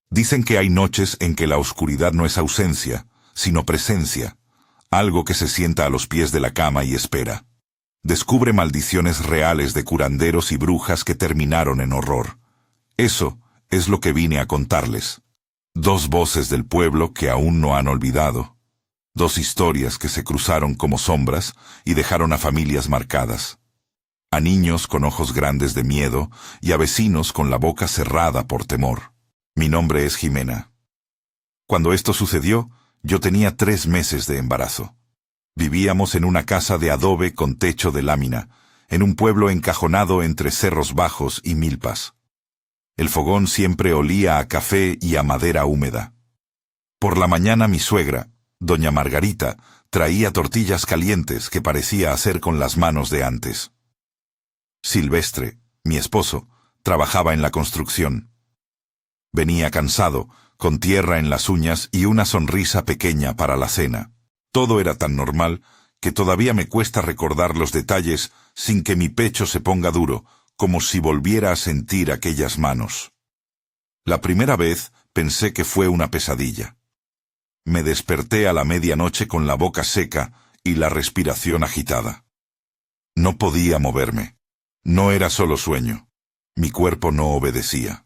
Dicen que hay noches en que la oscuridad no es ausencia, sino presencia, algo que se sienta a los pies de la cama y espera. Descubre maldiciones reales de curanderos y brujas que terminaron en horror. Eso es lo que vine a contarles. Dos voces del pueblo que aún no han olvidado. Dos historias que se cruzaron como sombras y dejaron a familias marcadas. A niños con ojos grandes de miedo y a vecinos con la boca cerrada por temor. Mi nombre es Jimena. Cuando esto sucedió, yo tenía 3 meses de embarazo. Vivíamos en una casa de adobe con techo de lámina, en un pueblo encajonado entre cerros bajos y milpas. El fogón siempre olía a café y a madera húmeda. Por la mañana mi suegra, doña Margarita, traía tortillas calientes que parecía hacer con las manos de antes. Silvestre, mi esposo, trabajaba en la construcción. Venía cansado, con tierra en las uñas y una sonrisa pequeña para la cena. Todo era tan normal que todavía me cuesta recordar los detalles sin que mi pecho se ponga duro, como si volviera a sentir aquellas manos. La primera vez pensé que fue una pesadilla. Me desperté a la medianoche con la boca seca y la respiración agitada. No podía moverme. No era solo sueño. Mi cuerpo no obedecía.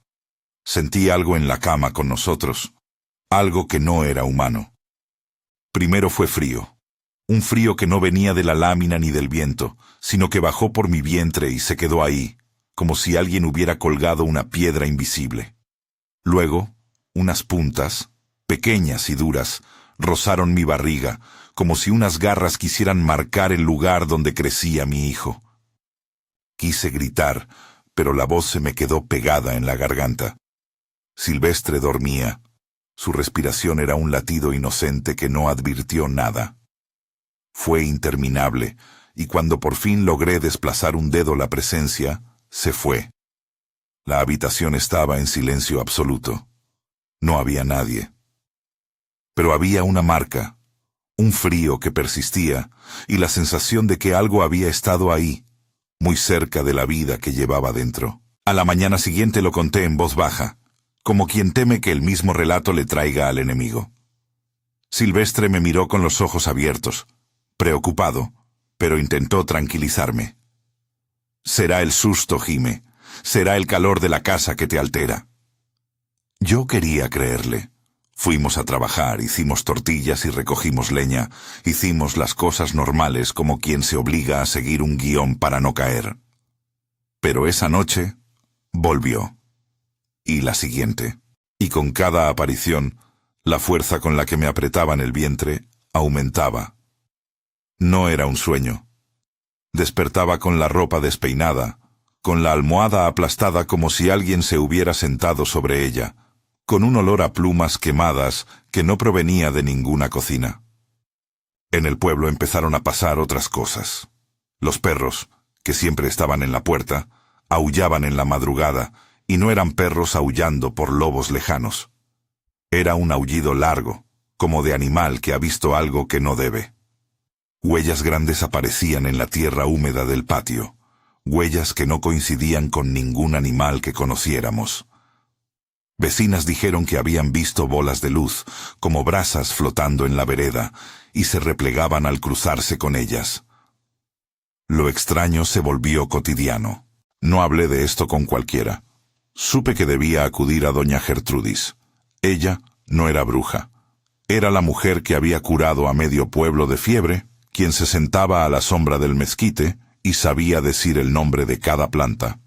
Sentí algo en la cama con nosotros, algo que no era humano. Primero fue frío, un frío que no venía de la lámina ni del viento, sino que bajó por mi vientre y se quedó ahí, como si alguien hubiera colgado una piedra invisible. Luego, unas puntas, pequeñas y duras, rozaron mi barriga, como si unas garras quisieran marcar el lugar donde crecía mi hijo. Quise gritar, pero la voz se me quedó pegada en la garganta. Silvestre dormía. Su respiración era un latido inocente que no advirtió nada. Fue interminable, y cuando por fin logré desplazar un dedo la presencia, se fue. La habitación estaba en silencio absoluto. No había nadie. Pero había una marca, un frío que persistía, y la sensación de que algo había estado ahí, muy cerca de la vida que llevaba dentro. A la mañana siguiente lo conté en voz baja, como quien teme que el mismo relato le traiga al enemigo. Silvestre me miró con los ojos abiertos, preocupado, pero intentó tranquilizarme. «Será el susto, Jime. Será el calor de la casa que te altera». Yo quería creerle. Fuimos a trabajar, hicimos tortillas y recogimos leña, hicimos las cosas normales como quien se obliga a seguir un guión para no caer. Pero esa noche volvió. Y la siguiente. Y con cada aparición, la fuerza con la que me apretaban el vientre aumentaba. No era un sueño. Despertaba con la ropa despeinada, con la almohada aplastada como si alguien se hubiera sentado sobre ella, con un olor a plumas quemadas que no provenía de ninguna cocina. En el pueblo empezaron a pasar otras cosas. Los perros, que siempre estaban en la puerta, aullaban en la madrugada, y no eran perros aullando por lobos lejanos. Era un aullido largo, como de animal que ha visto algo que no debe. Huellas grandes aparecían en la tierra húmeda del patio, huellas que no coincidían con ningún animal que conociéramos. Vecinas dijeron que habían visto bolas de luz, como brasas flotando en la vereda, y se replegaban al cruzarse con ellas. Lo extraño se volvió cotidiano. No hablé de esto con cualquiera. Supe que debía acudir a doña Gertrudis. Ella no era bruja. Era la mujer que había curado a medio pueblo de fiebre, quien se sentaba a la sombra del mezquite y sabía decir el nombre de cada planta.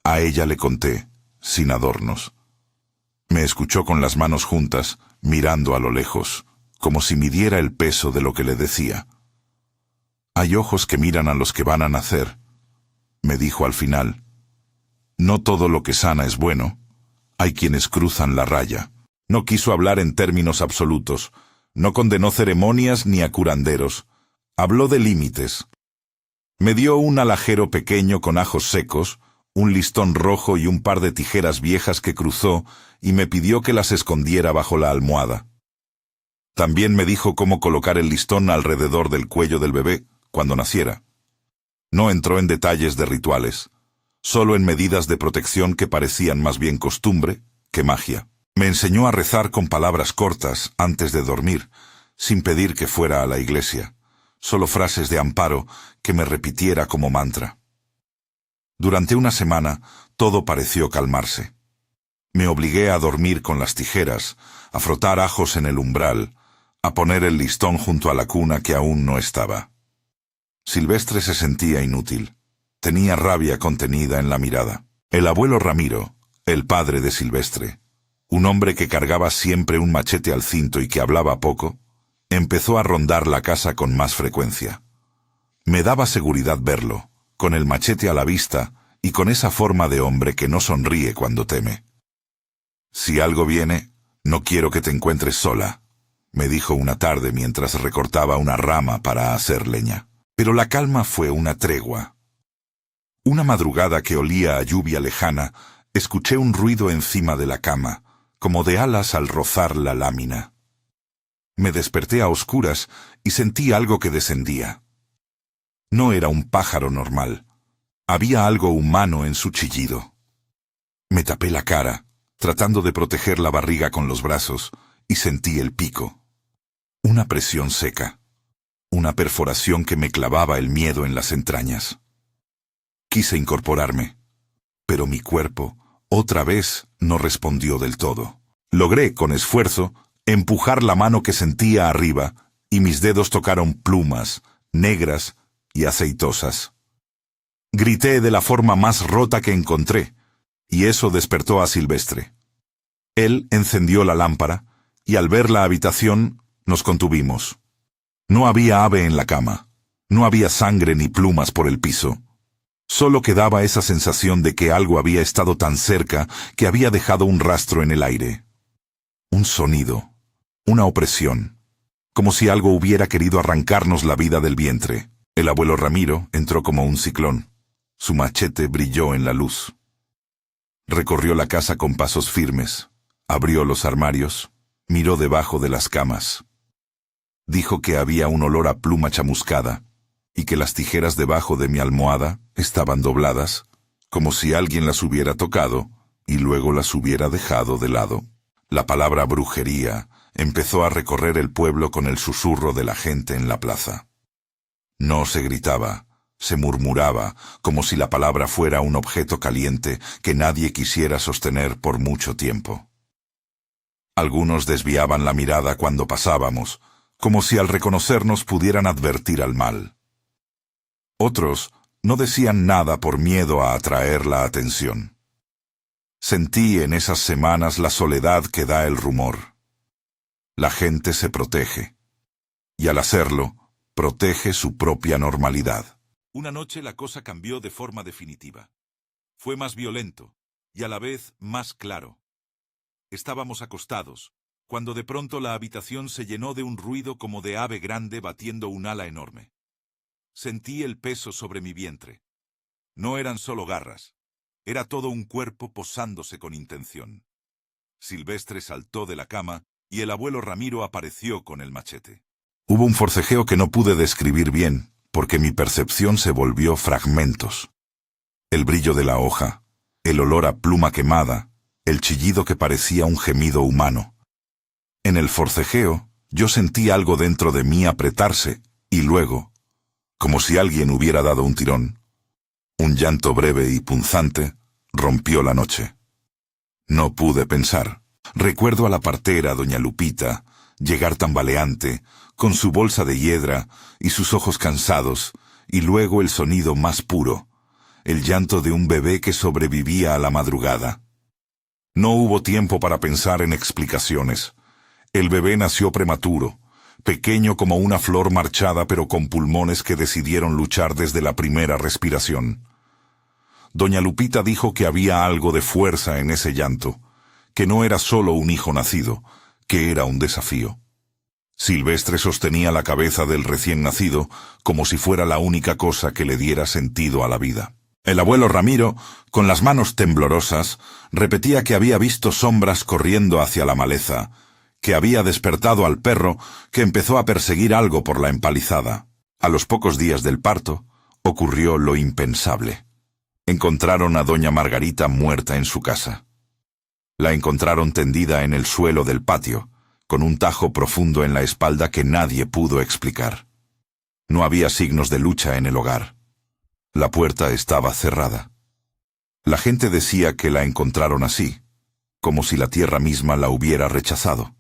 A ella le conté, sin adornos. Me escuchó con las manos juntas, mirando a lo lejos, como si midiera el peso de lo que le decía. «Hay ojos que miran a los que van a nacer», me dijo al final. «No todo lo que sana es bueno. Hay quienes cruzan la raya». No quiso hablar en términos absolutos. No condenó ceremonias ni a curanderos. Habló de límites. Me dio un alajero pequeño con ajos secos, un listón rojo y un par de tijeras viejas que cruzó y me pidió que las escondiera bajo la almohada. También me dijo cómo colocar el listón alrededor del cuello del bebé cuando naciera. No entró en detalles de rituales, solo en medidas de protección que parecían más bien costumbre que magia. Me enseñó a rezar con palabras cortas antes de dormir, sin pedir que fuera a la iglesia, solo frases de amparo que me repitiera como mantra. Durante una semana, todo pareció calmarse. Me obligué a dormir con las tijeras, a frotar ajos en el umbral, a poner el listón junto a la cuna que aún no estaba. Silvestre se sentía inútil. Tenía rabia contenida en la mirada. El abuelo Ramiro, el padre de Silvestre, un hombre que cargaba siempre un machete al cinto y que hablaba poco, empezó a rondar la casa con más frecuencia. Me daba seguridad verlo, con el machete a la vista y con esa forma de hombre que no sonríe cuando teme. «Si algo viene, no quiero que te encuentres sola», me dijo una tarde mientras recortaba una rama para hacer leña. Pero la calma fue una tregua. Una madrugada que olía a lluvia lejana, escuché un ruido encima de la cama, como de alas al rozar la lámina. Me desperté a oscuras y sentí algo que descendía. No era un pájaro normal. Había algo humano en su chillido. Me tapé la cara, tratando de proteger la barriga con los brazos, y sentí el pico. Una presión seca. Una perforación que me clavaba el miedo en las entrañas. Quise incorporarme, pero mi cuerpo, otra vez, no respondió del todo. Logré, con esfuerzo, empujar la mano que sentía arriba, y mis dedos tocaron plumas, negras y aceitosas. Grité de la forma más rota que encontré, y eso despertó a Silvestre. Él encendió la lámpara, y al ver la habitación, nos contuvimos. No había ave en la cama, no había sangre ni plumas por el piso. Solo quedaba esa sensación de que algo había estado tan cerca que había dejado un rastro en el aire. Un sonido, una opresión, como si algo hubiera querido arrancarnos la vida del vientre. El abuelo Ramiro entró como un ciclón. Su machete brilló en la luz. Recorrió la casa con pasos firmes, abrió los armarios, miró debajo de las camas. Dijo que había un olor a pluma chamuscada y que las tijeras debajo de mi almohada estaban dobladas, como si alguien las hubiera tocado y luego las hubiera dejado de lado. La palabra brujería empezó a recorrer el pueblo con el susurro de la gente en la plaza. No se gritaba, se murmuraba, como si la palabra fuera un objeto caliente que nadie quisiera sostener por mucho tiempo. Algunos desviaban la mirada cuando pasábamos, como si al reconocernos pudieran advertir al mal. Otros no decían nada por miedo a atraer la atención. Sentí en esas semanas la soledad que da el rumor. La gente se protege, y al hacerlo, protege su propia normalidad. Una noche la cosa cambió de forma definitiva. Fue más violento, y a la vez más claro. Estábamos acostados, cuando de pronto la habitación se llenó de un ruido como de ave grande batiendo un ala enorme. Sentí el peso sobre mi vientre. No eran solo garras, era todo un cuerpo posándose con intención. Silvestre saltó de la cama y el abuelo Ramiro apareció con el machete. Hubo un forcejeo que no pude describir bien, porque mi percepción se volvió fragmentos. El brillo de la hoja, el olor a pluma quemada, el chillido que parecía un gemido humano. En el forcejeo, yo sentí algo dentro de mí apretarse, y luego, como si alguien hubiera dado un tirón, un llanto breve y punzante rompió la noche. No pude pensar. Recuerdo a la partera, doña Lupita, llegar tambaleante, con su bolsa de hiedra y sus ojos cansados, y luego el sonido más puro, el llanto de un bebé que sobrevivía a la madrugada. No hubo tiempo para pensar en explicaciones. El bebé nació prematuro, pequeño como una flor marchada pero con pulmones que decidieron luchar desde la primera respiración. Doña Lupita dijo que había algo de fuerza en ese llanto, que no era solo un hijo nacido, que era un desafío. Silvestre sostenía la cabeza del recién nacido como si fuera la única cosa que le diera sentido a la vida. El abuelo Ramiro, con las manos temblorosas, repetía que había visto sombras corriendo hacia la maleza, que había despertado al perro, que empezó a perseguir algo por la empalizada. A los pocos días del parto, ocurrió lo impensable. Encontraron a doña Margarita muerta en su casa. La encontraron tendida en el suelo del patio, con un tajo profundo en la espalda que nadie pudo explicar. No había signos de lucha en el hogar. La puerta estaba cerrada. La gente decía que la encontraron así, como si la tierra misma la hubiera rechazado.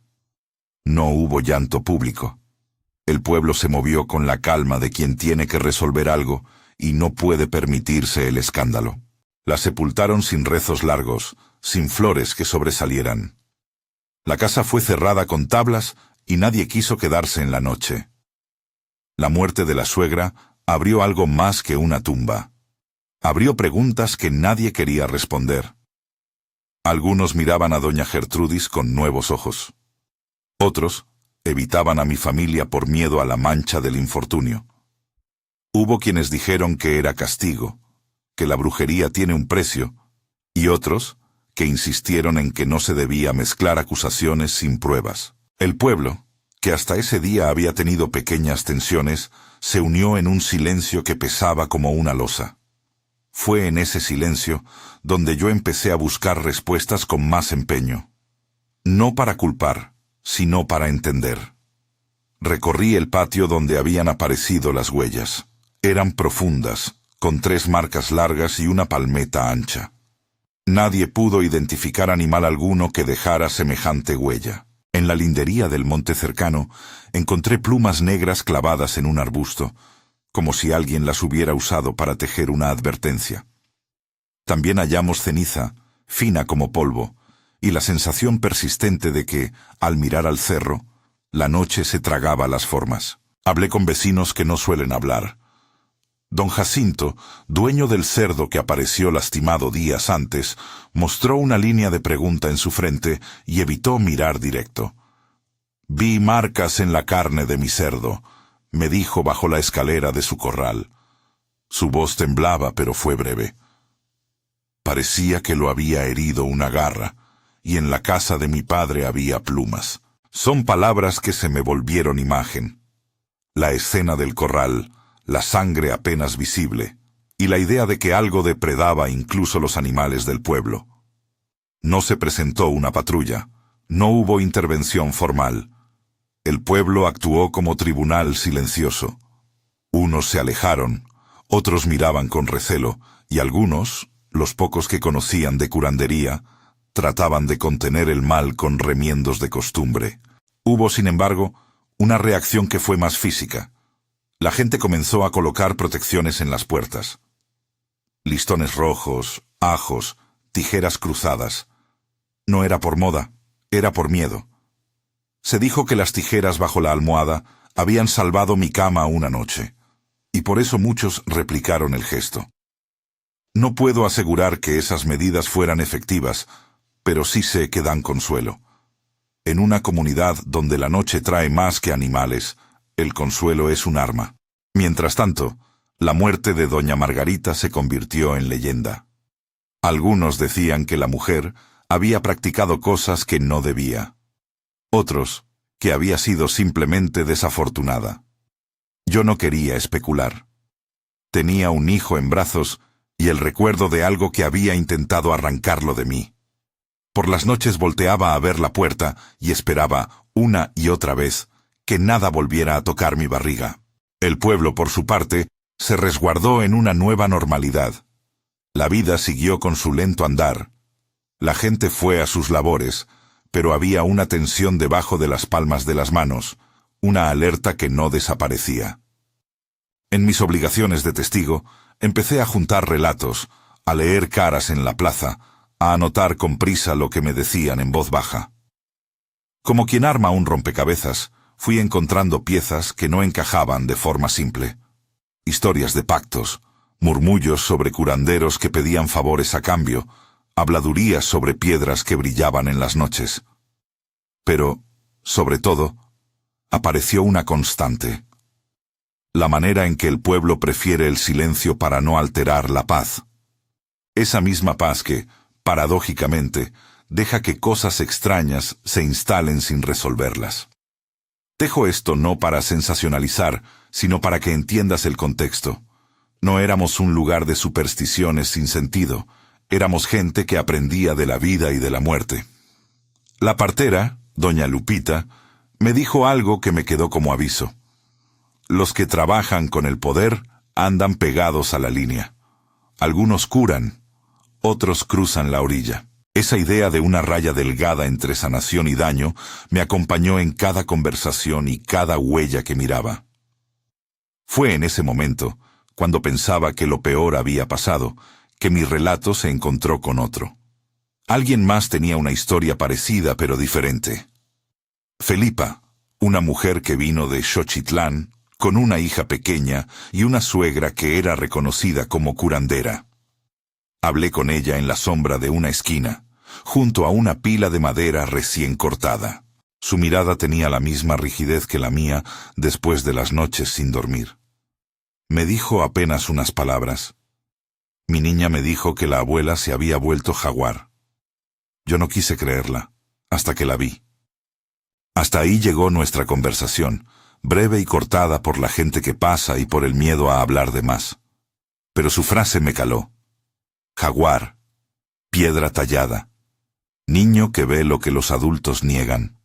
No hubo llanto público. El pueblo se movió con la calma de quien tiene que resolver algo y no puede permitirse el escándalo. La sepultaron sin rezos largos, sin flores que sobresalieran. La casa fue cerrada con tablas y nadie quiso quedarse en la noche. La muerte de la suegra abrió algo más que una tumba. Abrió preguntas que nadie quería responder. Algunos miraban a doña Gertrudis con nuevos ojos. Otros evitaban a mi familia por miedo a la mancha del infortunio. Hubo quienes dijeron que era castigo, que la brujería tiene un precio, y otros que insistieron en que no se debía mezclar acusaciones sin pruebas. El pueblo, que hasta ese día había tenido pequeñas tensiones, se unió en un silencio que pesaba como una losa. Fue en ese silencio donde yo empecé a buscar respuestas con más empeño. No para culpar, sino para entender. Recorrí el patio donde habían aparecido las huellas. Eran profundas, con 3 marcas largas y una palmeta ancha. Nadie pudo identificar animal alguno que dejara semejante huella. En la lindería del monte cercano encontré plumas negras clavadas en un arbusto, como si alguien las hubiera usado para tejer una advertencia. También hallamos ceniza, fina como polvo, y la sensación persistente de que, al mirar al cerro, la noche se tragaba las formas. Hablé con vecinos que no suelen hablar. Don Jacinto, dueño del cerdo que apareció lastimado días antes, mostró una línea de pregunta en su frente y evitó mirar directo. «Vi marcas en la carne de mi cerdo», me dijo bajo la escalera de su corral. Su voz temblaba, pero fue breve. Parecía que lo había herido una garra, y en la casa de mi padre había plumas. Son palabras que se me volvieron imagen. La escena del corral, la sangre apenas visible, y la idea de que algo depredaba incluso los animales del pueblo. No se presentó una patrulla, no hubo intervención formal. El pueblo actuó como tribunal silencioso. Unos se alejaron, otros miraban con recelo, y algunos, los pocos que conocían de curandería, trataban de contener el mal con remiendos de costumbre. Hubo, sin embargo, una reacción que fue más física. La gente comenzó a colocar protecciones en las puertas. Listones rojos, ajos, tijeras cruzadas. No era por moda, era por miedo. Se dijo que las tijeras bajo la almohada habían salvado mi cama una noche, y por eso muchos replicaron el gesto. No puedo asegurar que esas medidas fueran efectivas, pero sí sé que dan consuelo. En una comunidad donde la noche trae más que animales, el consuelo es un arma. Mientras tanto, la muerte de doña Margarita se convirtió en leyenda. Algunos decían que la mujer había practicado cosas que no debía. Otros, que había sido simplemente desafortunada. Yo no quería especular. Tenía un hijo en brazos y el recuerdo de algo que había intentado arrancarlo de mí. Por las noches volteaba a ver la puerta y esperaba, una y otra vez, que nada volviera a tocar mi barriga. El pueblo, por su parte, se resguardó en una nueva normalidad. La vida siguió con su lento andar. La gente fue a sus labores, pero había una tensión debajo de las palmas de las manos, una alerta que no desaparecía. En mis obligaciones de testigo, empecé a juntar relatos, a leer caras en la plaza, a anotar con prisa lo que me decían en voz baja. Como quien arma un rompecabezas, fui encontrando piezas que no encajaban de forma simple. Historias de pactos, murmullos sobre curanderos que pedían favores a cambio, habladurías sobre piedras que brillaban en las noches. Pero, sobre todo, apareció una constante. La manera en que el pueblo prefiere el silencio para no alterar la paz. Esa misma paz que, paradójicamente, deja que cosas extrañas se instalen sin resolverlas. Dejo esto no para sensacionalizar, sino para que entiendas el contexto. No éramos un lugar de supersticiones sin sentido, Éramos gente que aprendía de la vida y de la muerte. La partera, doña Lupita, me dijo algo que me quedó como aviso. Los que trabajan con el poder andan pegados a la línea. Algunos curan, otros cruzan la orilla. Esa idea de una raya delgada entre sanación y daño me acompañó en cada conversación y cada huella que miraba. Fue en ese momento, cuando pensaba que lo peor había pasado, que mi relato se encontró con otro. Alguien más tenía una historia parecida pero diferente. Felipa, una mujer que vino de Xochitlán, con una hija pequeña y una suegra que era reconocida como curandera. Hablé con ella en la sombra de una esquina, junto a una pila de madera recién cortada. Su mirada tenía la misma rigidez que la mía después de las noches sin dormir. Me dijo apenas unas palabras. Mi niña me dijo que la abuela se había vuelto jaguar. Yo no quise creerla, hasta que la vi. Hasta ahí llegó nuestra conversación, breve y cortada por la gente que pasa y por el miedo a hablar de más. Pero su frase me caló. Jaguar, piedra tallada, niño que ve lo que los adultos niegan.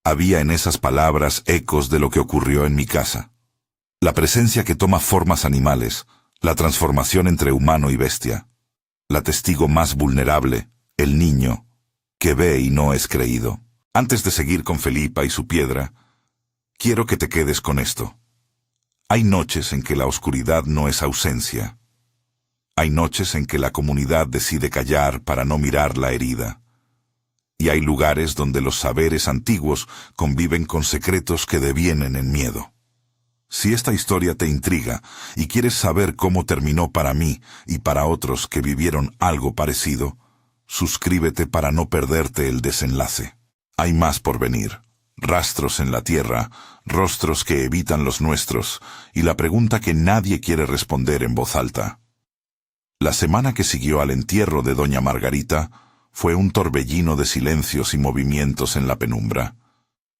Había en esas palabras ecos de lo que ocurrió en mi casa. La presencia que toma formas animales, la transformación entre humano y bestia. La testigo más vulnerable, el niño, que ve y no es creído. Antes de seguir con Felipa y su piedra, quiero que te quedes con esto. Hay noches en que la oscuridad no es ausencia. Hay noches en que la comunidad decide callar para no mirar la herida. Y hay lugares donde los saberes antiguos conviven con secretos que devienen en miedo. Si esta historia te intriga y quieres saber cómo terminó para mí y para otros que vivieron algo parecido, suscríbete para no perderte el desenlace. Hay más por venir. Rastros en la tierra, rostros que evitan los nuestros, y la pregunta que nadie quiere responder en voz alta. La semana que siguió al entierro de doña Margarita fue un torbellino de silencios y movimientos en la penumbra.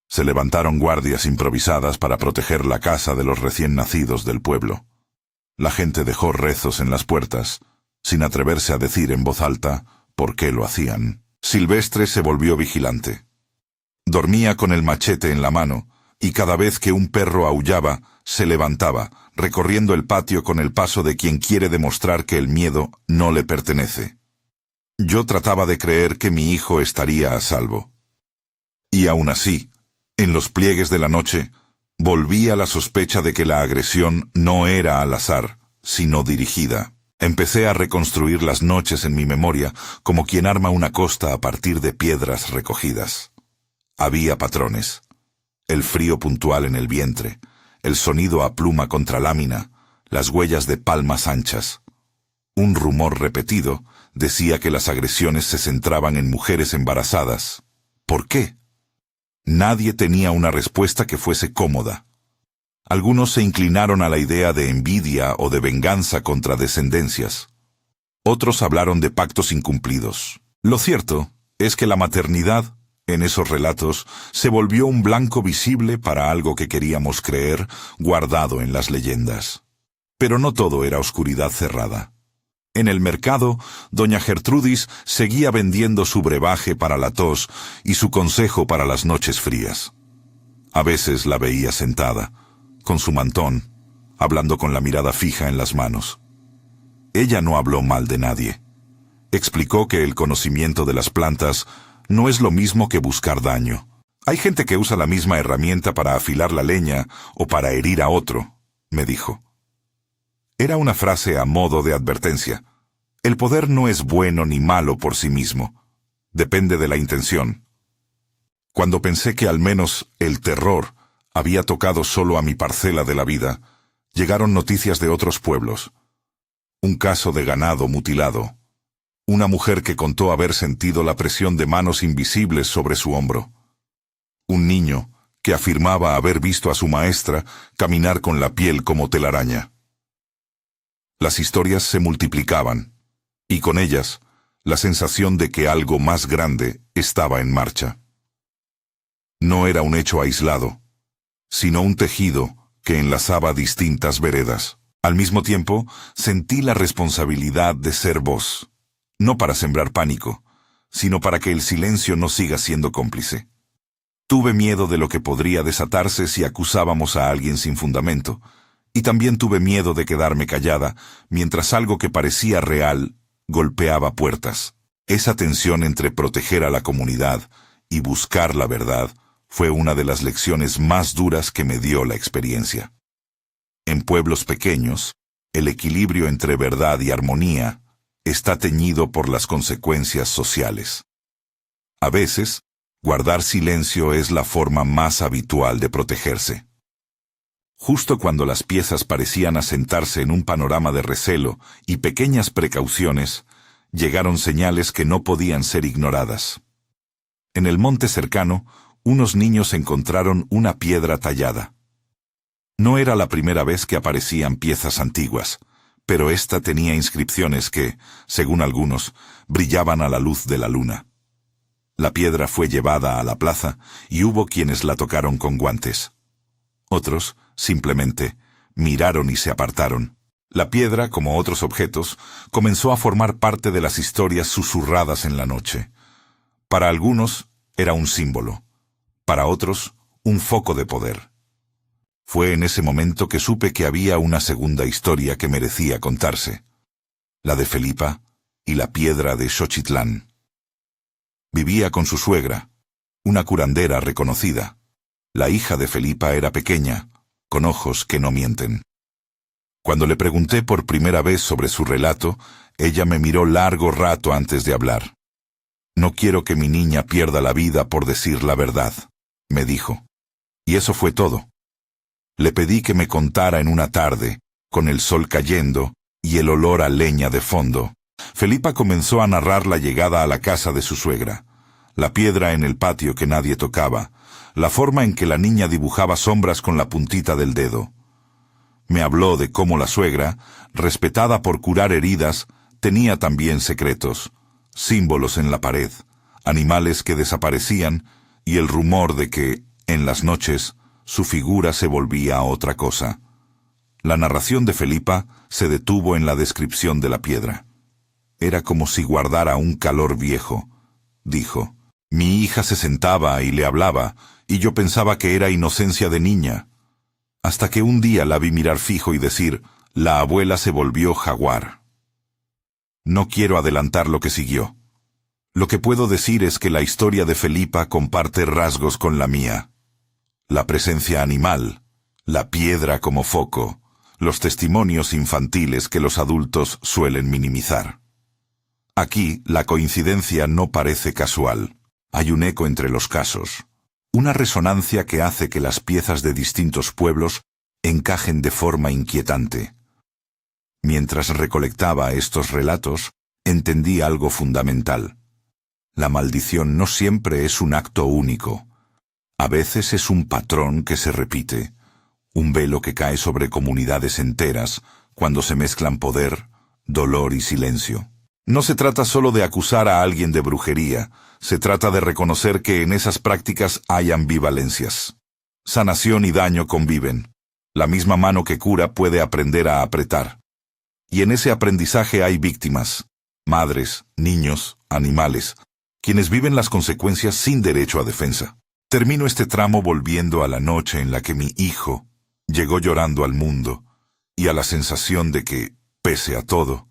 Se levantaron guardias improvisadas para proteger la casa de los recién nacidos del pueblo. La gente dejó rezos en las puertas, sin atreverse a decir en voz alta por qué lo hacían. Silvestre se volvió vigilante. Dormía con el machete en la mano, y cada vez que un perro aullaba, se levantaba, recorriendo el patio con el paso de quien quiere demostrar que el miedo no le pertenece. Yo trataba de creer que mi hijo estaría a salvo. Y aún así, en los pliegues de la noche, volvía la sospecha de que la agresión no era al azar, sino dirigida. Empecé a reconstruir las noches en mi memoria como quien arma una costa a partir de piedras recogidas. Había patrones. El frío puntual en el vientre, el sonido a pluma contra lámina, las huellas de palmas anchas. Un rumor repetido decía que las agresiones se centraban en mujeres embarazadas. ¿Por qué? Nadie tenía una respuesta que fuese cómoda. Algunos se inclinaron a la idea de envidia o de venganza contra descendencias. Otros hablaron de pactos incumplidos. Lo cierto es que la maternidad, en esos relatos, se volvió un blanco visible para algo que queríamos creer, guardado en las leyendas. Pero no todo era oscuridad cerrada. En el mercado, doña Gertrudis seguía vendiendo su brebaje para la tos y su consejo para las noches frías. A veces la veía sentada, con su mantón, hablando con la mirada fija en las manos. Ella no habló mal de nadie. Explicó que el conocimiento de las plantas no es lo mismo que buscar daño. Hay gente que usa la misma herramienta para afilar la leña o para herir a otro, me dijo. Era una frase a modo de advertencia. El poder no es bueno ni malo por sí mismo. Depende de la intención. Cuando pensé que al menos el terror había tocado solo a mi parcela de la vida, llegaron noticias de otros pueblos. Un caso de ganado mutilado. Una mujer que contó haber sentido la presión de manos invisibles sobre su hombro. Un niño que afirmaba haber visto a su maestra caminar con la piel como telaraña. Las historias se multiplicaban, y con ellas, la sensación de que algo más grande estaba en marcha. No era un hecho aislado, sino un tejido que enlazaba distintas veredas. Al mismo tiempo, sentí la responsabilidad de ser voz, no para sembrar pánico, sino para que el silencio no siga siendo cómplice. Tuve miedo de lo que podría desatarse si acusábamos a alguien sin fundamento, y también tuve miedo de quedarme callada mientras algo que parecía real golpeaba puertas. Esa tensión entre proteger a la comunidad y buscar la verdad fue una de las lecciones más duras que me dio la experiencia. En pueblos pequeños, el equilibrio entre verdad y armonía está teñido por las consecuencias sociales. A veces, guardar silencio es la forma más habitual de protegerse. Justo cuando las piezas parecían asentarse en un panorama de recelo y pequeñas precauciones, llegaron señales que no podían ser ignoradas. En el monte cercano, unos niños encontraron una piedra tallada. No era la primera vez que aparecían piezas antiguas, pero esta tenía inscripciones que, según algunos, brillaban a la luz de la luna. La piedra fue llevada a la plaza y hubo quienes la tocaron con guantes. Otros, simplemente, miraron y se apartaron. La piedra, como otros objetos, comenzó a formar parte de las historias susurradas en la noche. Para algunos, era un símbolo. Para otros, un foco de poder. Fue en ese momento que supe que había una segunda historia que merecía contarse. La de Felipa y la piedra de Xochitlán. Vivía con su suegra, una curandera reconocida. La hija de Felipa era pequeña, con ojos que no mienten. Cuando le pregunté por primera vez sobre su relato, ella me miró largo rato antes de hablar. «No quiero que mi niña pierda la vida por decir la verdad», me dijo. Y eso fue todo. Le pedí que me contara en una tarde, con el sol cayendo y el olor a leña de fondo. Felipa comenzó a narrar la llegada a la casa de su suegra, la piedra en el patio que nadie tocaba, la forma en que la niña dibujaba sombras con la puntita del dedo. Me habló de cómo la suegra, respetada por curar heridas, tenía también secretos, símbolos en la pared, animales que desaparecían y el rumor de que, en las noches, su figura se volvía otra cosa. La narración de Felipa se detuvo en la descripción de la piedra. Era como si guardara un calor viejo, dijo. Mi hija se sentaba y le hablaba, y yo pensaba que era inocencia de niña. Hasta que un día la vi mirar fijo y decir, la abuela se volvió jaguar. No quiero adelantar lo que siguió. Lo que puedo decir es que la historia de Felipa comparte rasgos con la mía. La presencia animal, la piedra como foco, los testimonios infantiles que los adultos suelen minimizar. Aquí, la coincidencia no parece casual. Hay un eco entre los casos, una resonancia que hace que las piezas de distintos pueblos encajen de forma inquietante. Mientras recolectaba estos relatos, entendí algo fundamental. La maldición no siempre es un acto único. A veces es un patrón que se repite, un velo que cae sobre comunidades enteras cuando se mezclan poder, dolor y silencio. No se trata solo de acusar a alguien de brujería, se trata de reconocer que en esas prácticas hay ambivalencias. Sanación y daño conviven. La misma mano que cura puede aprender a apretar. Y en ese aprendizaje hay víctimas, madres, niños, animales, quienes viven las consecuencias sin derecho a defensa. Termino este tramo volviendo a la noche en la que mi hijo llegó llorando al mundo y a la sensación de que, pese a todo,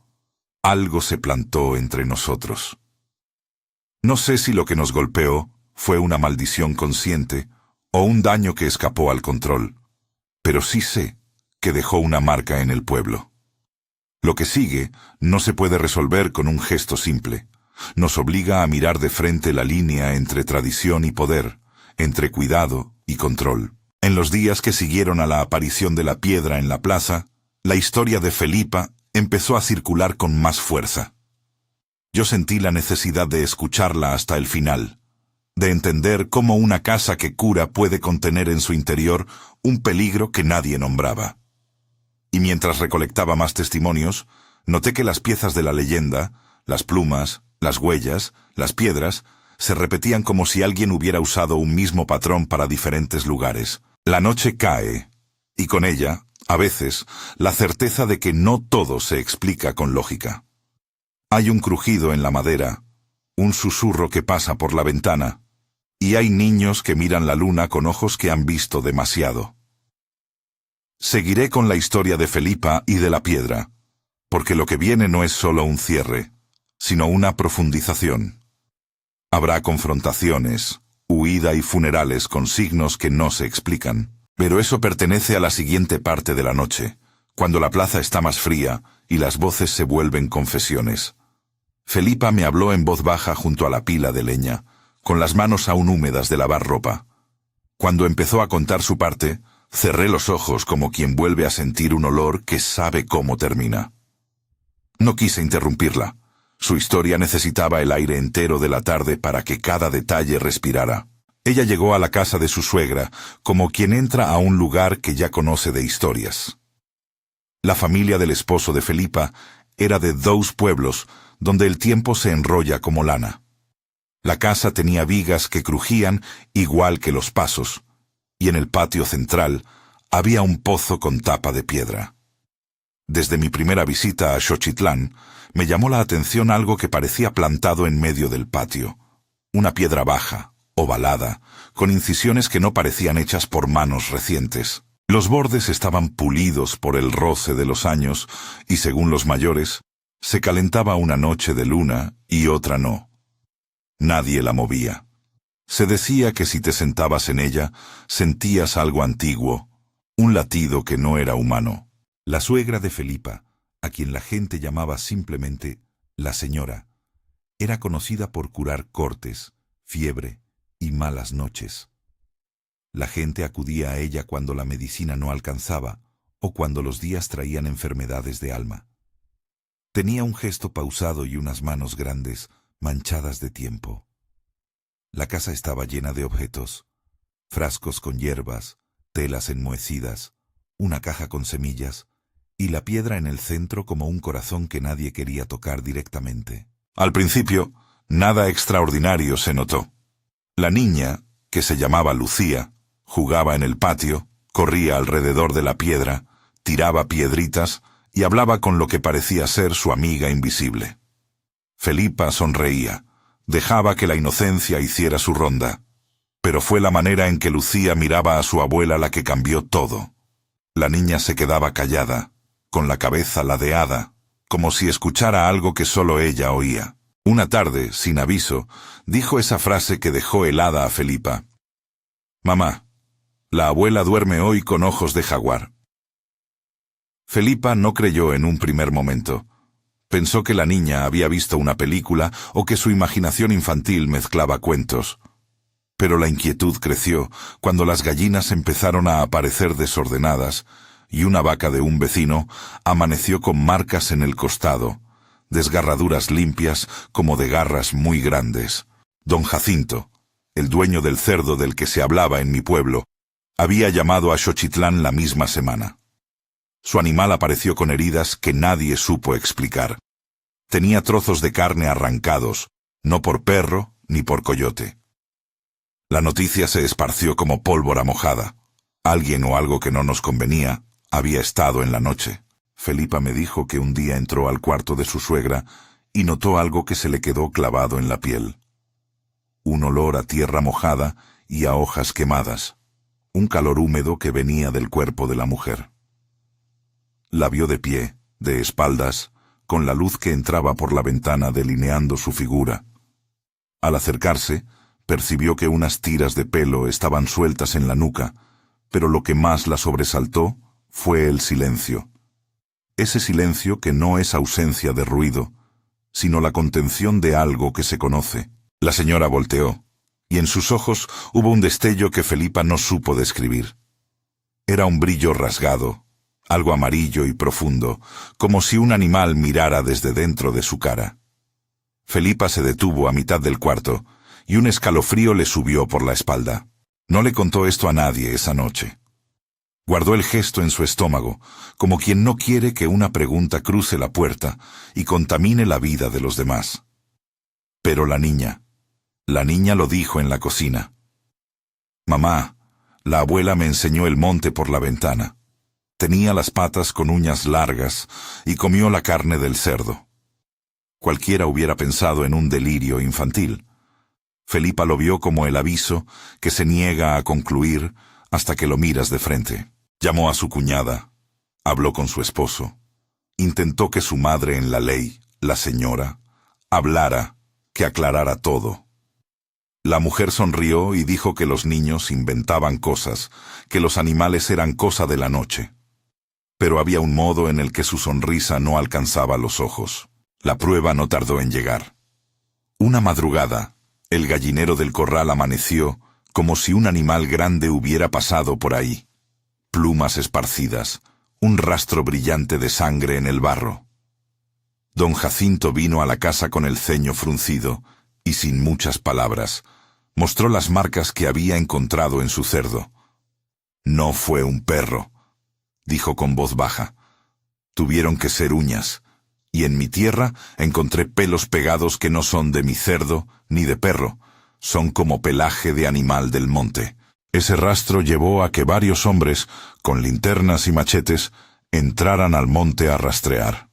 algo se plantó entre nosotros. No sé si lo que nos golpeó fue una maldición consciente o un daño que escapó al control, pero sí sé que dejó una marca en el pueblo. Lo que sigue no se puede resolver con un gesto simple. Nos obliga a mirar de frente la línea entre tradición y poder, entre cuidado y control. En los días que siguieron a la aparición de la piedra en la plaza, la historia de Felipa empezó a circular con más fuerza. Yo sentí la necesidad de escucharla hasta el final, de entender cómo una casa que cura puede contener en su interior un peligro que nadie nombraba. Y mientras recolectaba más testimonios, noté que las piezas de la leyenda, las plumas, las huellas, las piedras, se repetían como si alguien hubiera usado un mismo patrón para diferentes lugares. La noche cae, y con ella, a veces, la certeza de que no todo se explica con lógica. Hay un crujido en la madera, un susurro que pasa por la ventana, y hay niños que miran la luna con ojos que han visto demasiado. Seguiré con la historia de Felipa y de la piedra, porque lo que viene no es solo un cierre, sino una profundización. Habrá confrontaciones, huida y funerales con signos que no se explican, pero eso pertenece a la siguiente parte de la noche, cuando la plaza está más fría y las voces se vuelven confesiones. Felipa me habló en voz baja junto a la pila de leña, con las manos aún húmedas de lavar ropa. Cuando empezó a contar su parte, cerré los ojos como quien vuelve a sentir un olor que sabe cómo termina. No quise interrumpirla. Su historia necesitaba el aire entero de la tarde para que cada detalle respirara. Ella llegó a la casa de su suegra como quien entra a un lugar que ya conoce de historias. La familia del esposo de Felipa era de 2 pueblos donde el tiempo se enrolla como lana. La casa tenía vigas que crujían igual que los pasos, y en el patio central había un pozo con tapa de piedra. Desde mi primera visita a Xochitlán, me llamó la atención algo que parecía plantado en medio del patio. Una piedra baja, ovalada, con incisiones que no parecían hechas por manos recientes. Los bordes estaban pulidos por el roce de los años y, según los mayores, se calentaba una noche de luna y otra no. Nadie la movía. Se decía que si te sentabas en ella, sentías algo antiguo, un latido que no era humano. La suegra de Felipa, a quien la gente llamaba simplemente la señora, era conocida por curar cortes, fiebre y malas noches. La gente acudía a ella cuando la medicina no alcanzaba o cuando los días traían enfermedades de alma. Tenía un gesto pausado y unas manos grandes, manchadas de tiempo. La casa estaba llena de objetos: frascos con hierbas, telas enmohecidas, una caja con semillas, y la piedra en el centro como un corazón que nadie quería tocar directamente. Al principio, nada extraordinario se notó. La niña, que se llamaba Lucía, jugaba en el patio, corría alrededor de la piedra, tiraba piedritas y hablaba con lo que parecía ser su amiga invisible. Felipa sonreía, dejaba que la inocencia hiciera su ronda, pero fue la manera en que Lucía miraba a su abuela la que cambió todo. La niña se quedaba callada, con la cabeza ladeada, como si escuchara algo que solo ella oía. Una tarde, sin aviso, dijo esa frase que dejó helada a Felipa. «Mamá, la abuela duerme hoy con ojos de jaguar». Felipa no creyó en un primer momento. Pensó que la niña había visto una película o que su imaginación infantil mezclaba cuentos. Pero la inquietud creció cuando las gallinas empezaron a aparecer desordenadas y una vaca de un vecino amaneció con marcas en el costado, desgarraduras limpias como de garras muy grandes. Don Jacinto, el dueño del cerdo del que se hablaba en mi pueblo, había llamado a Xochitlán la misma semana. Su animal apareció con heridas que nadie supo explicar. Tenía trozos de carne arrancados, no por perro ni por coyote. La noticia se esparció como pólvora mojada. Alguien o algo que no nos convenía había estado en la noche. Felipa me dijo que un día entró al cuarto de su suegra y notó algo que se le quedó clavado en la piel. Un olor a tierra mojada y a hojas quemadas. Un calor húmedo que venía del cuerpo de la mujer. La vio de pie, de espaldas, con la luz que entraba por la ventana delineando su figura. Al acercarse, percibió que unas tiras de pelo estaban sueltas en la nuca, pero lo que más la sobresaltó fue el silencio. Ese silencio que no es ausencia de ruido, sino la contención de algo que se conoce. La señora volteó, y en sus ojos hubo un destello que Felipa no supo describir. Era un brillo rasgado, algo amarillo y profundo, como si un animal mirara desde dentro de su cara. Felipa se detuvo a mitad del cuarto, y un escalofrío le subió por la espalda. No le contó esto a nadie esa noche. Guardó el gesto en su estómago, como quien no quiere que una pregunta cruce la puerta y contamine la vida de los demás. Pero la niña lo dijo en la cocina. «Mamá, la abuela me enseñó el monte por la ventana. Tenía las patas con uñas largas y comió la carne del cerdo. Cualquiera hubiera pensado en un delirio infantil. Felipa lo vio como el aviso que se niega a concluir hasta que lo miras de frente. Llamó a su cuñada, habló con su esposo, intentó que su madre en la ley, la señora, hablara, que aclarara todo. La mujer sonrió y dijo que los niños inventaban cosas, que los animales eran cosa de la noche. Pero había un modo en el que su sonrisa no alcanzaba los ojos. La prueba no tardó en llegar. Una madrugada, el gallinero del corral amaneció como si un animal grande hubiera pasado por ahí. Plumas esparcidas, un rastro brillante de sangre en el barro. Don Jacinto vino a la casa con el ceño fruncido y sin muchas palabras, mostró las marcas que había encontrado en su cerdo. «No fue un perro», dijo con voz baja. «Tuvieron que ser uñas, y en mi tierra encontré pelos pegados que no son de mi cerdo ni de perro, son como pelaje de animal del monte». Ese rastro llevó a que varios hombres, con linternas y machetes, entraran al monte a rastrear.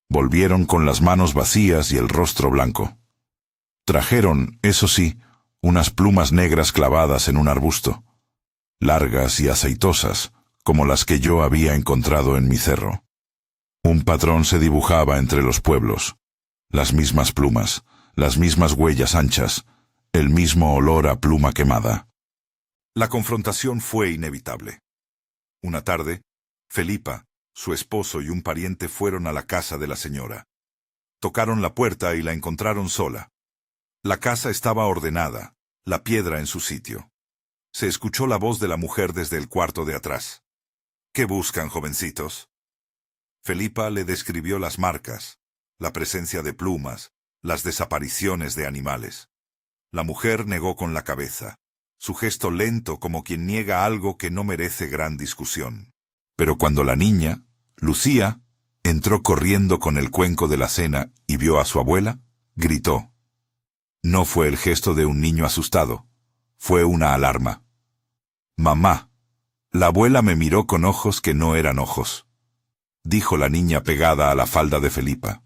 Volvieron con las manos vacías y el rostro blanco. Trajeron, eso sí, unas plumas negras clavadas en un arbusto, largas y aceitosas, como las que yo había encontrado en mi cerro. Un patrón se dibujaba entre los pueblos, las mismas plumas, las mismas huellas anchas, el mismo olor a pluma quemada. La confrontación fue inevitable. Una tarde, Felipa, su esposo y un pariente fueron a la casa de la señora. Tocaron la puerta y la encontraron sola. La casa estaba ordenada, la piedra en su sitio. Se escuchó la voz de la mujer desde el cuarto de atrás. «¿Qué buscan, jovencitos?» Felipa le describió las marcas, la presencia de plumas, las desapariciones de animales. La mujer negó con la cabeza, su gesto lento como quien niega algo que no merece gran discusión. Pero cuando la niña, Lucía, entró corriendo con el cuenco de la cena y vio a su abuela, gritó. No fue el gesto de un niño asustado, fue una alarma. «Mamá, la abuela me miró con ojos que no eran ojos», dijo la niña pegada a la falda de Felipa.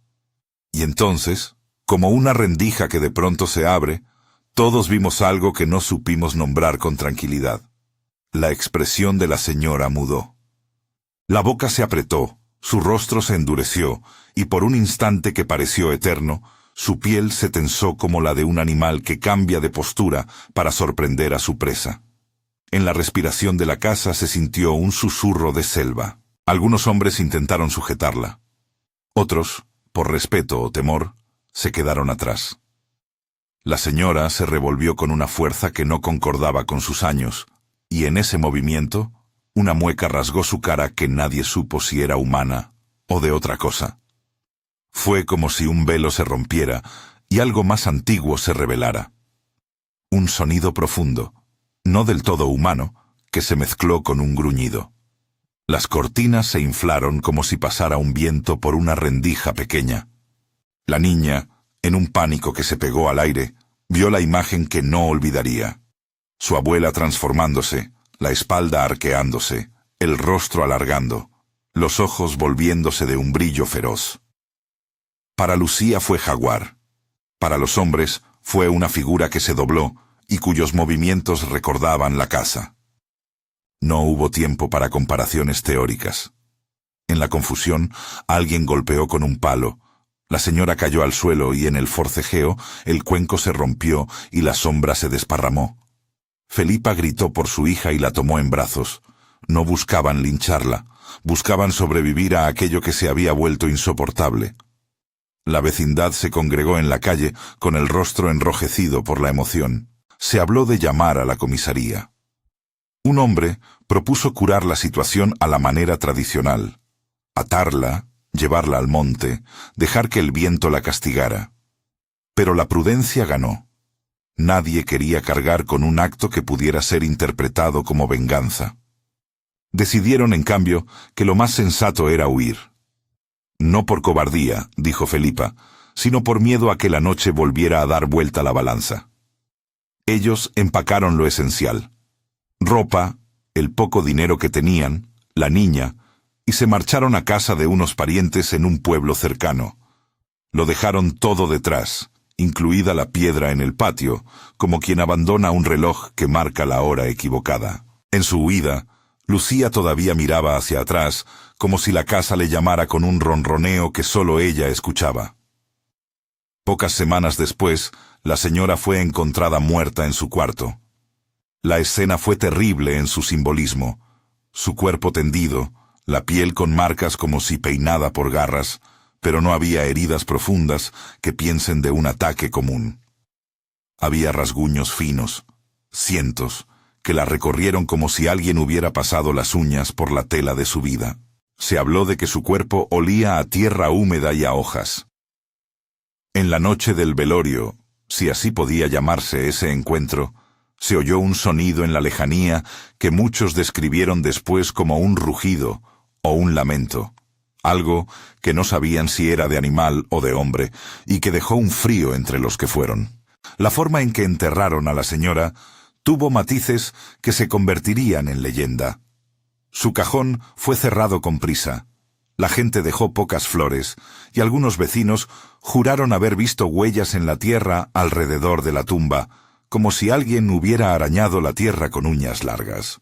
Y entonces, como una rendija que de pronto se abre, todos vimos algo que no supimos nombrar con tranquilidad. La expresión de la señora mudó. La boca se apretó, su rostro se endureció, y por un instante que pareció eterno, su piel se tensó como la de un animal que cambia de postura para sorprender a su presa. En la respiración de la casa se sintió un susurro de selva. Algunos hombres intentaron sujetarla. Otros, por respeto o temor, se quedaron atrás. La señora se revolvió con una fuerza que no concordaba con sus años, y en ese movimiento, una mueca rasgó su cara que nadie supo si era humana o de otra cosa. Fue como si un velo se rompiera y algo más antiguo se revelara. Un sonido profundo, no del todo humano, que se mezcló con un gruñido. Las cortinas se inflaron como si pasara un viento por una rendija pequeña. La niña, en un pánico que se pegó al aire, vio la imagen que no olvidaría. Su abuela transformándose, la espalda arqueándose, el rostro alargando, los ojos volviéndose de un brillo feroz. Para Lucía fue jaguar. Para los hombres fue una figura que se dobló y cuyos movimientos recordaban la casa. No hubo tiempo para comparaciones teóricas. En la confusión, alguien golpeó con un palo. La señora cayó al suelo y en el forcejeo el cuenco se rompió y la sombra se desparramó. Felipa gritó por su hija y la tomó en brazos. No buscaban lincharla, buscaban sobrevivir a aquello que se había vuelto insoportable. La vecindad se congregó en la calle con el rostro enrojecido por la emoción. Se habló de llamar a la comisaría. Un hombre propuso curar la situación a la manera tradicional. Atarla, llevarla al monte, dejar que el viento la castigara. Pero la prudencia ganó. Nadie quería cargar con un acto que pudiera ser interpretado como venganza. Decidieron, en cambio, que lo más sensato era huir. No por cobardía, dijo Felipa, sino por miedo a que la noche volviera a dar vuelta la balanza. Ellos empacaron lo esencial: ropa, el poco dinero que tenían, la niña, y se marcharon a casa de unos parientes en un pueblo cercano. Lo dejaron todo detrás, incluida la piedra en el patio, como quien abandona un reloj que marca la hora equivocada. En su huida, Lucía todavía miraba hacia atrás, como si la casa le llamara con un ronroneo que solo ella escuchaba. Pocas semanas después, la señora fue encontrada muerta en su cuarto. La escena fue terrible en su simbolismo. Su cuerpo tendido, la piel con marcas como si peinada por garras, pero no había heridas profundas que piensen de un ataque común. Había rasguños finos, cientos, que la recorrieron como si alguien hubiera pasado las uñas por la tela de su vida. Se habló de que su cuerpo olía a tierra húmeda y a hojas. En la noche del velorio, si así podía llamarse ese encuentro, se oyó un sonido en la lejanía que muchos describieron después como un rugido o un lamento, algo que no sabían si era de animal o de hombre, y que dejó un frío entre los que fueron. La forma en que enterraron a la señora tuvo matices que se convertirían en leyenda. Su cajón fue cerrado con prisa. La gente dejó pocas flores, y algunos vecinos juraron haber visto huellas en la tierra alrededor de la tumba, como si alguien hubiera arañado la tierra con uñas largas.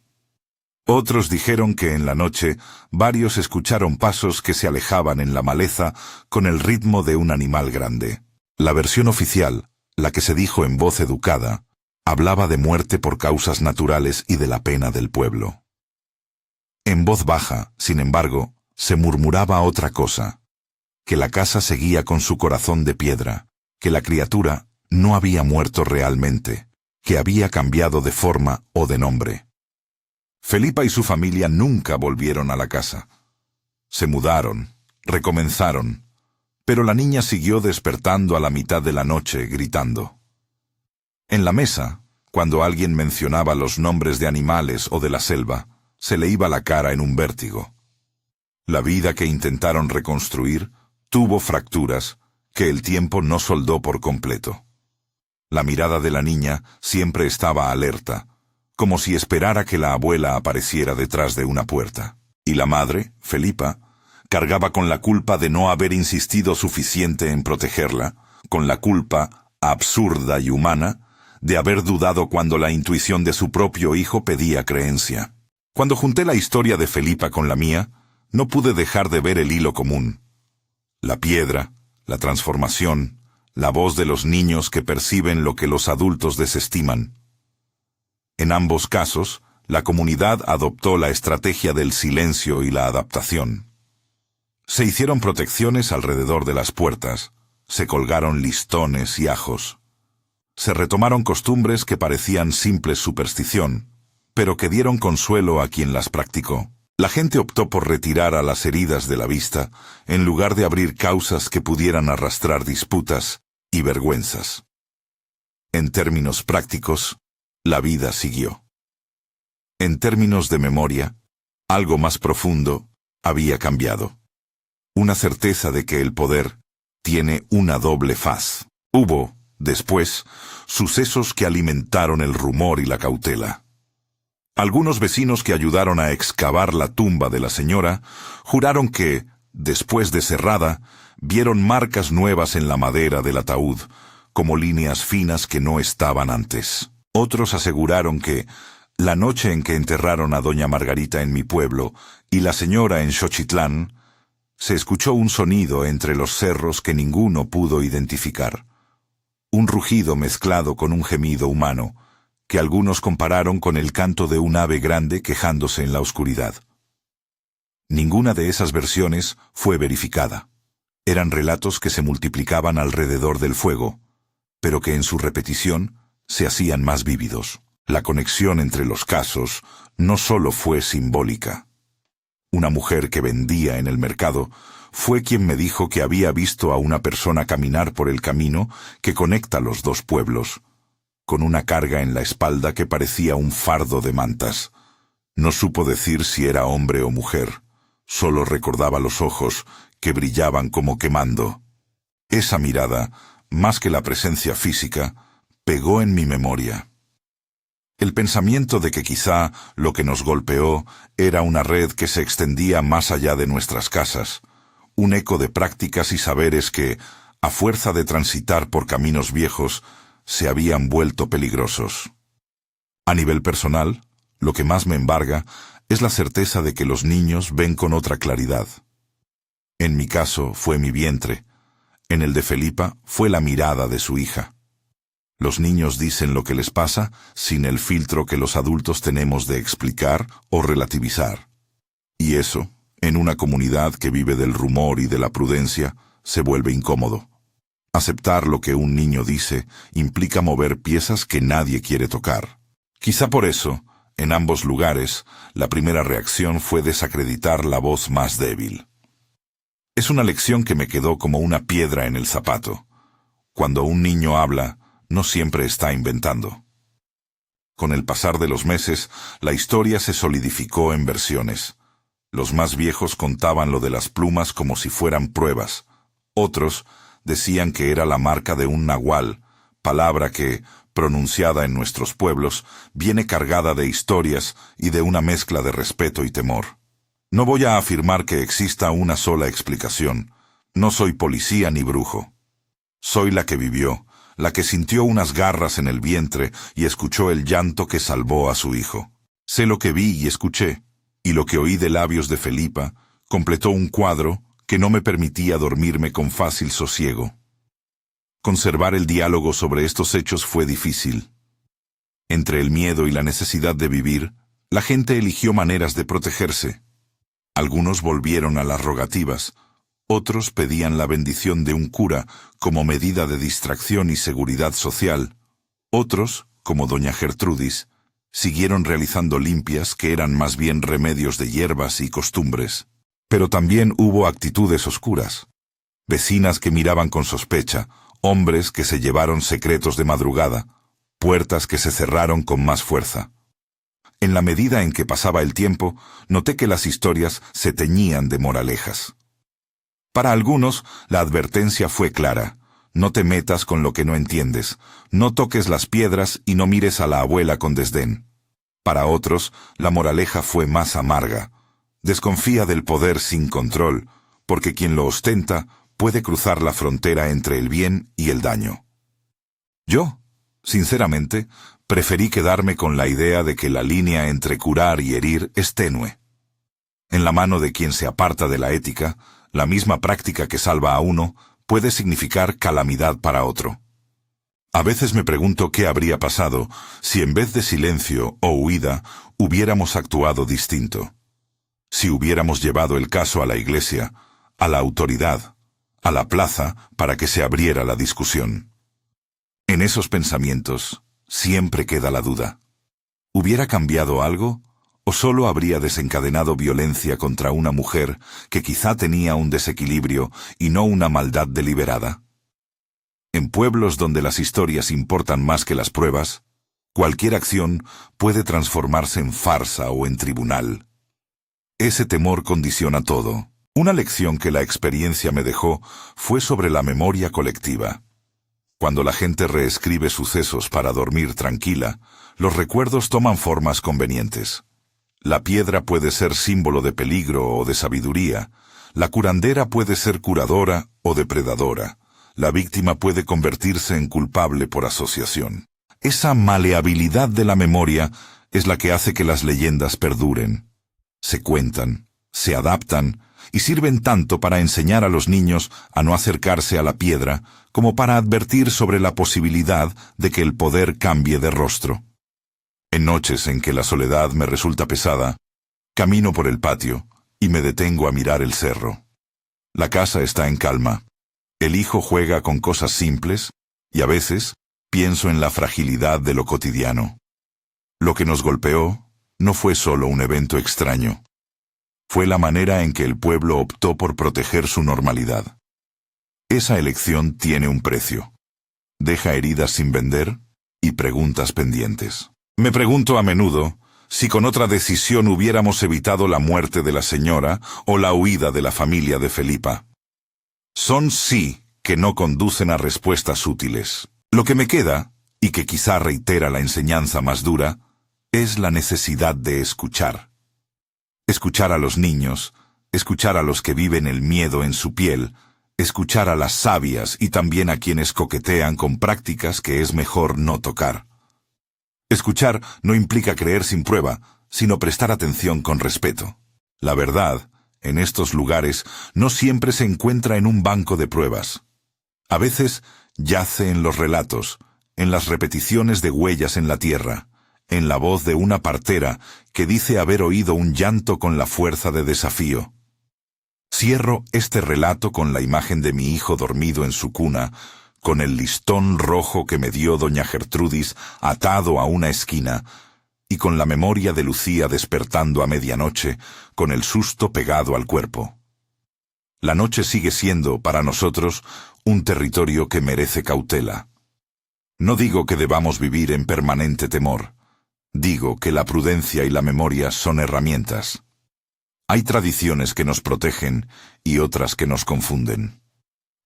Otros dijeron que en la noche varios escucharon pasos que se alejaban en la maleza con el ritmo de un animal grande. La versión oficial, la que se dijo en voz educada, hablaba de muerte por causas naturales y de la pena del pueblo. En voz baja, sin embargo, se murmuraba otra cosa, que la casa seguía con su corazón de piedra, que la criatura no había muerto realmente, que había cambiado de forma o de nombre. Felipa y su familia nunca volvieron a la casa. Se mudaron, recomenzaron, pero la niña siguió despertando a la mitad de la noche, gritando. En la mesa, cuando alguien mencionaba los nombres de animales o de la selva, se le iba la cara en un vértigo. La vida que intentaron reconstruir tuvo fracturas que el tiempo no soldó por completo. La mirada de la niña siempre estaba alerta, como si esperara que la abuela apareciera detrás de una puerta. Y la madre, Felipa, cargaba con la culpa de no haber insistido suficiente en protegerla, con la culpa, absurda y humana, de haber dudado cuando la intuición de su propio hijo pedía creencia. Cuando junté la historia de Felipa con la mía, no pude dejar de ver el hilo común. La piedra, la transformación, la voz de los niños que perciben lo que los adultos desestiman. En ambos casos, la comunidad adoptó la estrategia del silencio y la adaptación. Se hicieron protecciones alrededor de las puertas, se colgaron listones y ajos. Se retomaron costumbres que parecían simple superstición, pero que dieron consuelo a quien las practicó. La gente optó por retirar a las heridas de la vista, en lugar de abrir causas que pudieran arrastrar disputas y vergüenzas. En términos prácticos, la vida siguió. En términos de memoria, algo más profundo había cambiado. Una certeza de que el poder tiene una doble faz. Hubo, después, sucesos que alimentaron el rumor y la cautela. Algunos vecinos que ayudaron a excavar la tumba de la señora juraron que, después de cerrada, vieron marcas nuevas en la madera del ataúd, como líneas finas que no estaban antes. Otros aseguraron que, la noche en que enterraron a doña Margarita en mi pueblo y la señora en Xochitlán, se escuchó un sonido entre los cerros que ninguno pudo identificar. Un rugido mezclado con un gemido humano, que algunos compararon con el canto de un ave grande quejándose en la oscuridad. Ninguna de esas versiones fue verificada. Eran relatos que se multiplicaban alrededor del fuego, pero que en su repetición se hacían más vívidos. La conexión entre los casos no solo fue simbólica. Una mujer que vendía en el mercado fue quien me dijo que había visto a una persona caminar por el camino que conecta los dos pueblos, con una carga en la espalda que parecía un fardo de mantas. No supo decir si era hombre o mujer, solo recordaba los ojos que brillaban como quemando. Esa mirada, más que la presencia física, pegó en mi memoria. El pensamiento de que quizá lo que nos golpeó era una red que se extendía más allá de nuestras casas, un eco de prácticas y saberes que, a fuerza de transitar por caminos viejos, se habían vuelto peligrosos. A nivel personal, lo que más me embarga es la certeza de que los niños ven con otra claridad. En mi caso fue mi vientre, en el de Felipa fue la mirada de su hija. Los niños dicen lo que les pasa sin el filtro que los adultos tenemos de explicar o relativizar. Y eso, en una comunidad que vive del rumor y de la prudencia, se vuelve incómodo. Aceptar lo que un niño dice implica mover piezas que nadie quiere tocar. Quizá por eso, en ambos lugares, la primera reacción fue desacreditar la voz más débil. Es una lección que me quedó como una piedra en el zapato. Cuando un niño habla, no siempre está inventando. Con el pasar de los meses, la historia se solidificó en versiones. Los más viejos contaban lo de las plumas como si fueran pruebas. Otros decían que era la marca de un nahual, palabra que, pronunciada en nuestros pueblos, viene cargada de historias y de una mezcla de respeto y temor. No voy a afirmar que exista una sola explicación. No soy policía ni brujo. Soy la que vivió, la que sintió unas garras en el vientre y escuchó el llanto que salvó a su hijo. Sé lo que vi y escuché, y lo que oí de labios de Felipa completó un cuadro que no me permitía dormirme con fácil sosiego. Conservar el diálogo sobre estos hechos fue difícil. Entre el miedo y la necesidad de vivir, la gente eligió maneras de protegerse. Algunos volvieron a las rogativas, otros pedían la bendición de un cura como medida de distracción y seguridad social. Otros, como doña Gertrudis, siguieron realizando limpias que eran más bien remedios de hierbas y costumbres. Pero también hubo actitudes oscuras. Vecinas que miraban con sospecha, hombres que se llevaron secretos de madrugada, puertas que se cerraron con más fuerza. En la medida en que pasaba el tiempo, noté que las historias se teñían de moralejas. Para algunos, la advertencia fue clara: no te metas con lo que no entiendes, no toques las piedras y no mires a la abuela con desdén. Para otros, la moraleja fue más amarga: desconfía del poder sin control, porque quien lo ostenta puede cruzar la frontera entre el bien y el daño. Yo, sinceramente, preferí quedarme con la idea de que la línea entre curar y herir es tenue. En la mano de quien se aparta de la ética, la misma práctica que salva a uno puede significar calamidad para otro. A veces me pregunto qué habría pasado si en vez de silencio o huida hubiéramos actuado distinto. Si hubiéramos llevado el caso a la iglesia, a la autoridad, a la plaza para que se abriera la discusión. En esos pensamientos siempre queda la duda. ¿Hubiera cambiado algo o solo habría desencadenado violencia contra una mujer que quizá tenía un desequilibrio y no una maldad deliberada? En pueblos donde las historias importan más que las pruebas, cualquier acción puede transformarse en farsa o en tribunal. Ese temor condiciona todo. Una lección que la experiencia me dejó fue sobre la memoria colectiva. Cuando la gente reescribe sucesos para dormir tranquila, los recuerdos toman formas convenientes. La piedra puede ser símbolo de peligro o de sabiduría, la curandera puede ser curadora o depredadora, la víctima puede convertirse en culpable por asociación. Esa maleabilidad de la memoria es la que hace que las leyendas perduren. Se cuentan, se adaptan y sirven tanto para enseñar a los niños a no acercarse a la piedra como para advertir sobre la posibilidad de que el poder cambie de rostro. En noches en que la soledad me resulta pesada, camino por el patio y me detengo a mirar el cerro. La casa está en calma. El hijo juega con cosas simples y a veces pienso en la fragilidad de lo cotidiano. Lo que nos golpeó no fue solo un evento extraño. Fue la manera en que el pueblo optó por proteger su normalidad. Esa elección tiene un precio. Deja heridas sin vender y preguntas pendientes. Me pregunto a menudo si con otra decisión hubiéramos evitado la muerte de la señora o la huida de la familia de Felipa. Son sí que no conducen a respuestas útiles. Lo que me queda, y que quizá reitera la enseñanza más dura, es la necesidad de escuchar. Escuchar a los niños, escuchar a los que viven el miedo en su piel, escuchar a las sabias y también a quienes coquetean con prácticas que es mejor no tocar. Escuchar no implica creer sin prueba, sino prestar atención con respeto. La verdad, en estos lugares, no siempre se encuentra en un banco de pruebas. A veces yace en los relatos, en las repeticiones de huellas en la tierra, en la voz de una partera que dice haber oído un llanto con la fuerza de desafío. Cierro este relato con la imagen de mi hijo dormido en su cuna, con el listón rojo que me dio doña Gertrudis atado a una esquina, y con la memoria de Lucía despertando a medianoche, con el susto pegado al cuerpo. La noche sigue siendo, para nosotros, un territorio que merece cautela. No digo que debamos vivir en permanente temor. Digo que la prudencia y la memoria son herramientas. Hay tradiciones que nos protegen y otras que nos confunden.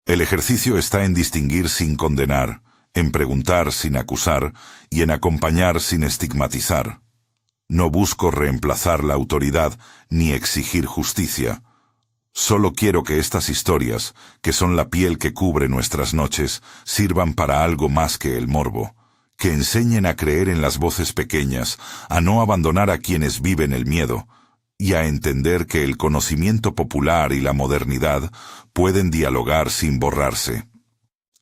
El ejercicio está en distinguir sin condenar, en preguntar sin acusar y en acompañar sin estigmatizar. No busco reemplazar la autoridad ni exigir justicia. Solo quiero que estas historias, que son la piel que cubre nuestras noches, sirvan para algo más que el morbo, que enseñen a creer en las voces pequeñas, a no abandonar a quienes viven el miedo, y a entender que el conocimiento popular y la modernidad pueden dialogar sin borrarse.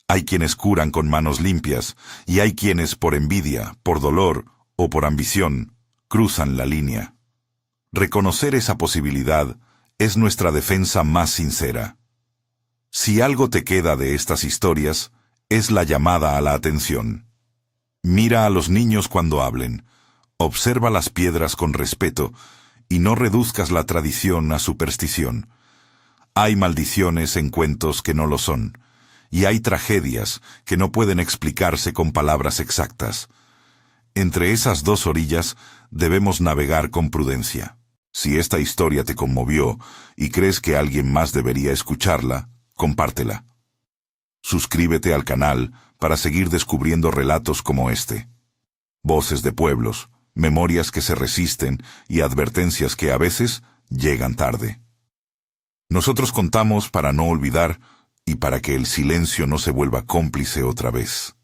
Hay quienes curan con manos limpias, y hay quienes por envidia, por dolor o por ambición, cruzan la línea. Reconocer esa posibilidad es nuestra defensa más sincera. Si algo te queda de estas historias, es la llamada a la atención. Mira a los niños cuando hablen, observa las piedras con respeto, y no reduzcas la tradición a superstición. Hay maldiciones en cuentos que no lo son, y hay tragedias que no pueden explicarse con palabras exactas. Entre esas dos orillas debemos navegar con prudencia. Si esta historia te conmovió y crees que alguien más debería escucharla, compártela. Suscríbete al canal para seguir descubriendo relatos como este. Voces de pueblos, memorias que se resisten y advertencias que a veces llegan tarde. Nosotros contamos para no olvidar y para que el silencio no se vuelva cómplice otra vez.